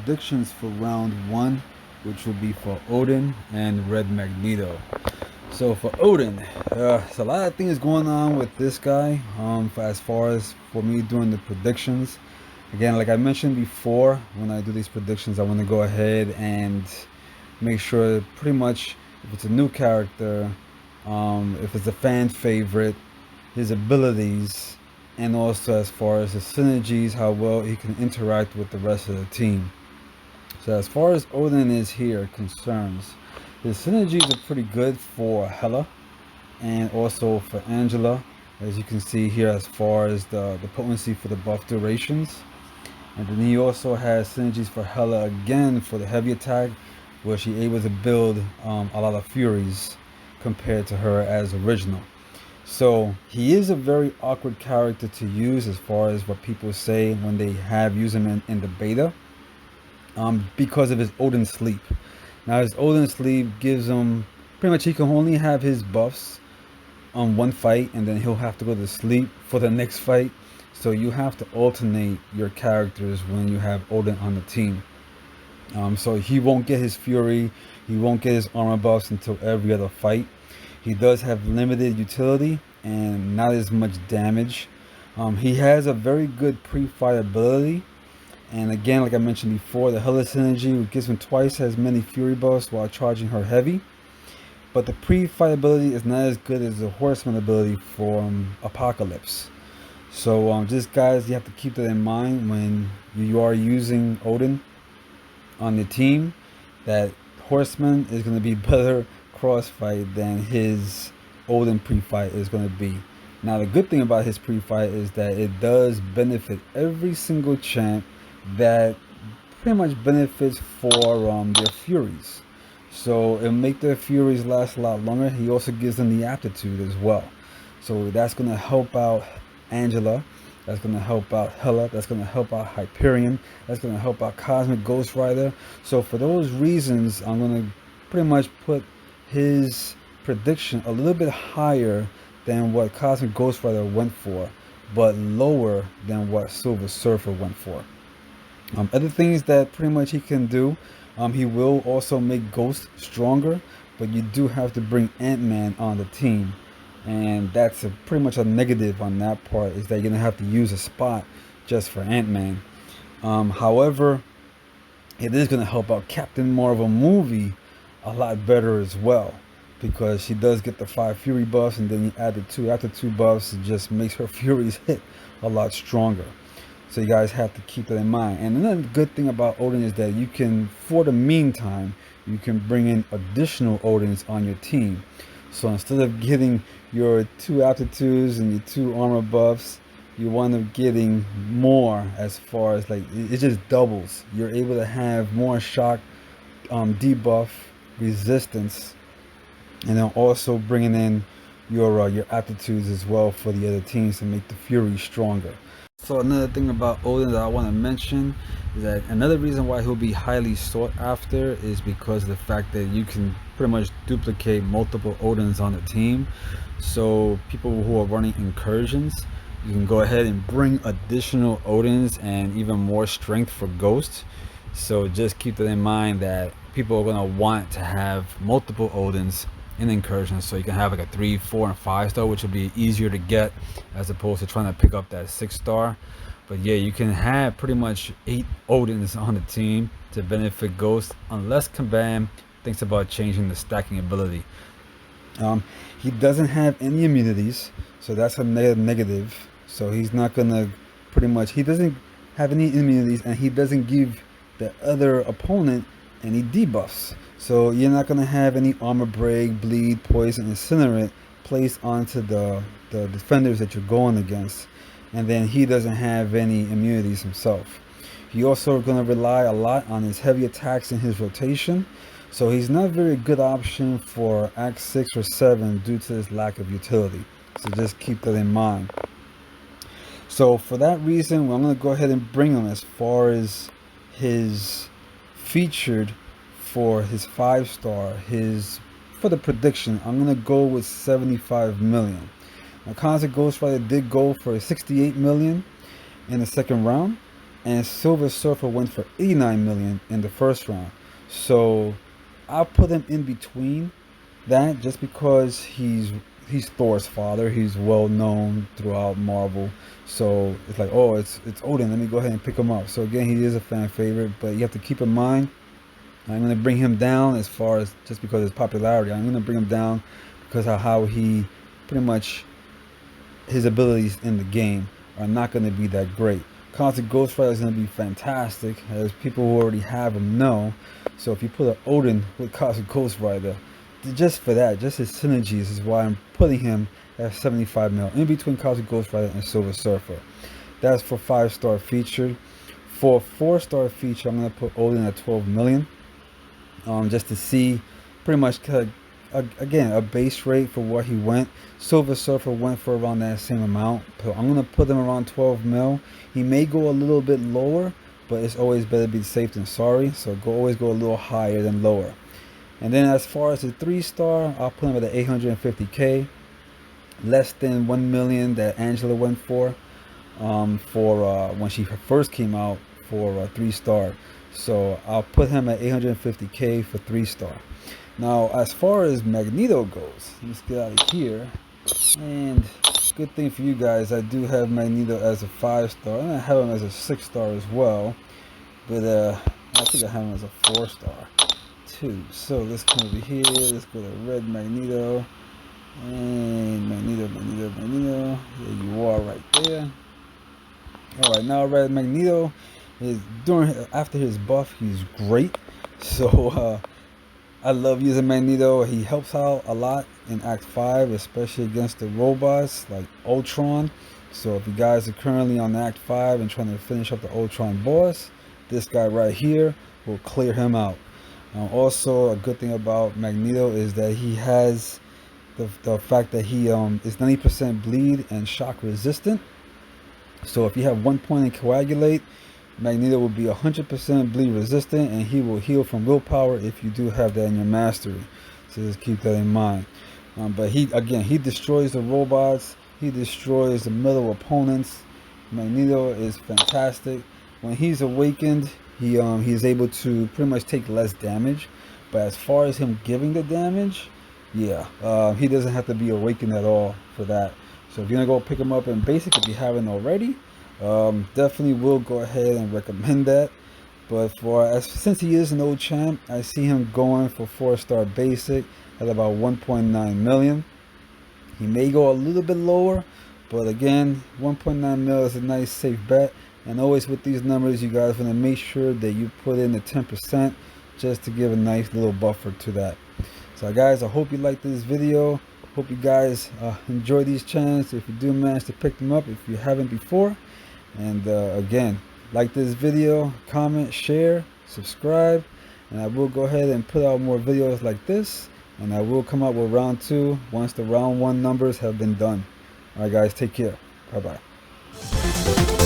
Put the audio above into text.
predictions for round one, which will be for Odin and Red Magneto. So for Odin, there's a lot of things going on with this guy. As far as for me doing the predictions, again, like I mentioned before, when I do these predictions, I want to go ahead and make sure pretty much if it's a new character, if it's a fan favorite, his abilities, and also as far as the synergies, how well he can interact with the rest of the team. So as far as Odin is here concerns, his synergies are pretty good for Hela and also for Angela, as you can see here as far as the potency for the buff durations. And then he also has synergies for Hela again for the heavy attack, where she's able to build a lot of furies compared to her as original. So he is a very awkward character to use as far as what people say when they have used him in the beta, because of his Odin sleep. Now his Odin sleep gives him pretty much he can only have his buffs on one fight, and then he'll have to go to sleep for the next fight. So you have to alternate your characters when you have Odin on the team. So he won't get his fury, he won't get his armor buffs until every other fight. He does have limited utility and not as much damage. He has a very good pre-fight ability. And again, like I mentioned before, the Hela synergy gives him twice as many fury buffs while charging her heavy. But the pre-fight ability is not as good as the Horseman ability for Apocalypse. So just guys, you have to keep that in mind when you are using Odin on the team, that Horseman is going to be better crossfight than his Odin pre-fight is going to be. Now the good thing about his pre-fight is that it does benefit every single champ that pretty much benefits for their furies. So it'll make their furies last a lot longer. He also gives them the aptitude as well. So that's going to help out Angela. That's going to help out Hela. That's going to help out Hyperion. That's going to help out Cosmic Ghost Rider. So for those reasons, I'm going to pretty much put his prediction a little bit higher than what Cosmic Ghost Rider went for, but lower than what Silver Surfer went for. Other things that pretty much he can do, he will also make Ghost stronger, but you do have to bring Ant-Man on the team. And that's pretty much a negative on that part, is that you're going to have to use a spot just for Ant-Man. However, it is going to help out Captain Marvel movie a lot better as well, because she does get the 5 fury buffs, and then you add the 2 after 2 buffs. It just makes her furies hit a lot stronger. So you guys have to keep that in mind. And another good thing about Odin is that you can, for the meantime, you can bring in additional Odins on your team. So instead of getting your 2 aptitudes and your 2 armor buffs, you wind up getting more, as far as like it just doubles. You're able to have more shock, debuff, resistance, and then also bringing in your aptitudes as well for the other teams to make the fury stronger. So another thing about Odin that I want to mention is that another reason why he'll be highly sought after is because of the fact that you can pretty much duplicate multiple Odins on the team. So people who are running incursions, you can go ahead and bring additional Odins and even more strength for Ghost. So just keep that in mind, that people are going to want to have multiple Odins in incursions, so you can have like a 3, 4, and 5 star, which will be easier to get as opposed to trying to pick up that 6 star. But yeah, you can have pretty much 8 Odins on the team to benefit Ghost, unless Kabam thinks about changing the stacking ability. He doesn't have any immunities, so that's a negative. So he's not gonna, pretty much, he doesn't have any immunities, and he doesn't give the other opponent any debuffs. So you're not gonna have any armor break, bleed, poison, incinerate placed onto the defenders that you're going against. And then he doesn't have any immunities himself. He also gonna rely a lot on his heavy attacks in his rotation. So he's not a very good option for Act 6 or 7 due to his lack of utility. So just keep that in mind. So for that reason, I'm gonna go ahead and bring him as far as his featured for his 5 star, for the prediction, I'm gonna go with 75 million. Now Cosmic Ghost Rider did go for 68 million in the second round, and Silver Surfer went for 89 million in the first round. So I'll put him in between that, just because he's Thor's father. He's well known throughout Marvel. So it's like, oh, it's Odin. Let me go ahead and pick him up. So again, he is a fan favorite, but you have to keep in mind, I'm going to bring him down as far as just because of his popularity. I'm going to bring him down because of how he pretty much, his abilities in the game are not going to be that great. Constant Ghost Rider is going to be fantastic, as people who already have him know. So if you put an Odin with Constant Ghost Rider, just for that, just his synergies is why I'm putting him at 75 mil, in between Cosmic Ghost Rider and Silver Surfer. That's for 5-star featured. For 4-star feature, I'm going to put Odin at 12 million, just to see pretty much, again, a base rate for what he went. Silver Surfer went for around that same amount, so I'm going to put him around 12 mil. He may go a little bit lower, but it's always better to be safe than sorry, so always go a little higher than lower. And then as far as the 3-star, I'll put him at the 850k, less than 1 million that Angela went for when she first came out for 3-star. So I'll put him at 850k for 3-star. Now as far as Magneto goes, let's get out of here. And good thing for you guys, I do have Magneto as a 5-star, and I have him as a 6-star as well. But I think I have him as a 4-star. So let's come over here, let's go to Red Magneto, and Magneto. There you are right there. Alright, now Red Magneto is after his buff, he's great. So I love using Magneto. He helps out a lot in Act 5, especially against the robots like Ultron. So if you guys are currently on Act 5 and trying to finish up the Ultron boss, this guy right here will clear him out. Also, a good thing about Magneto is that he has the fact that he is 90% bleed and shock resistant. So if you have 1 point in coagulate, Magneto will be 100% bleed resistant, and he will heal from willpower if you do have that in your mastery. So just keep that in mind. But he destroys the robots. He destroys the middle opponents. Magneto is fantastic. When he's awakened, he's able to pretty much take less damage, but as far as him giving the damage, yeah, he doesn't have to be awakened at all for that. So if you're gonna go pick him up in basic, if you haven't already, definitely will go ahead and recommend that. But since he is an old champ, I see him going for 4-star basic at about 1.9 million. He may go a little bit lower, but again, 1.9 mil is a nice safe bet. And always with these numbers, you guys want to make sure that you put in the 10% just to give a nice little buffer to that. So guys, I hope you liked this video. Hope you guys enjoy these channels if you do manage to pick them up, if you haven't before. And again, like this video, comment, share, subscribe, and I will go ahead and put out more videos like this, and I will come out with round 2 once the round 1 numbers have been done. Alright guys, take care. Bye bye.